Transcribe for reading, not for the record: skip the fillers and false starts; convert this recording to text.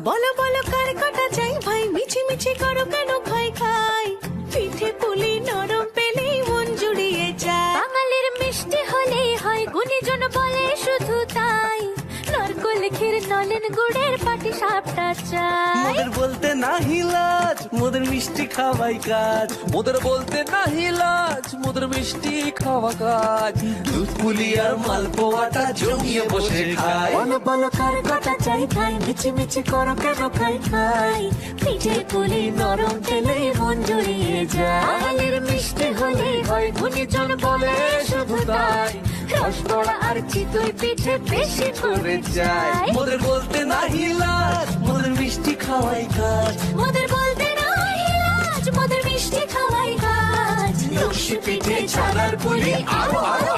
বলো বলো কার কাটা চাই ভাই, মিছি মিছি করো কেন খাই খাই, পিঠে পুলি নরম পেলেই মন জুড়িয়ে যায়। বাঙালির মিষ্টি হলেই হয়, গুণীজন বলে শুধু তাই, নারকোল ক্ষীর নলেন গুড়ের পাটি সাপটা চাই। মোদের বলতে নাহি লাজ, মোদের মিষ্টি খাওয়াই কাজ। মোদের বলতে নাহি লাজ, মোদের মিষ্টি খাওয়া কাজ। দুধ পুলি আর মালপোয়াটা জমিয়ে বসে খায়। বলো বলো কার কাটা চাই ভাই, মিছি মিছি করো কেন খাই খাই, পিঠে পুলি নরম পেলেই মন জুড়িয়ে যায়। বাঙালির মিষ্টি হলেই হয়, গুণীজন বলে শুধু তাই, রসগোল্লা আর চিতই পিঠে বেশি করে চাই। মোদের বলতে নাহি লাজ, মোদের মিষ্টি খাওয়াই কাজ। মোদের বলতে নাই লাজ, মোদের মিষ্টি খাওয়াই কাজ। লক্ষ্মী পিঠে ছানার পুলি আরো আরো